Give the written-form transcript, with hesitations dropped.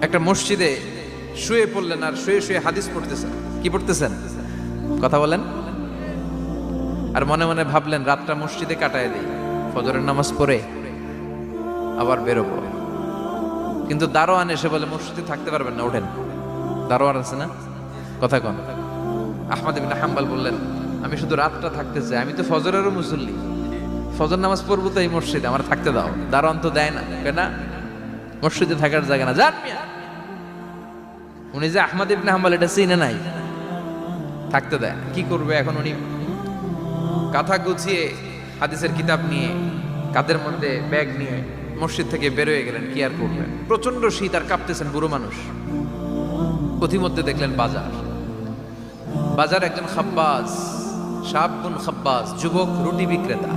একটা মসজিদে শুয়ে পড়লেন আর শুয়ে শুয়ে হাদিস পড়তেছেন। কি পড়তেছেন? কথা বলেন। আর মনে মনে ভাবলেন রাতটা মসজিদে কাটায় দিই, ফজরের নামাজ পড়ে আবার বেরোবো। কিন্তু দারোয়ান এসে বলে মসজিদে থাকতে পারবেন না, ওঠেন। দারোয়ান আছে না, কথা কন। আহমদ ইবনে হাম্বল বললেন আমি শুধু রাতটা থাকতে চাই, আমি তো ফজরেরও মুসল্লি, ফজর নামাজ পড়বো তো এই মসজিদে, আমার থাকতে দাও। দারোয়ান তো দেয় না, কেন? মসজিদে থাকার জায়গা না, যান মিয়া। উনি যে আহমদ ইবনে হাম্বল এটা চিনে নাই, থাকতে দেয় না। কি করবে এখন? উনি কাঁথা গুছিয়ে হাদিসের কিতাব নিয়ে কাঁধের মধ্যে ব্যাগ নিয়ে মসজিদ থেকে বেরোয় গেলেন। কি আর করবেন, প্রচন্ড শীত আর কাঁপতেছেন, বুড়ো মানুষ। পথিমধ্যে দেখলেন বাজার, বাজার একজন খাব্বাজ, শাবুন খাব্বাজ, যুবক রুটি বিক্রেতা।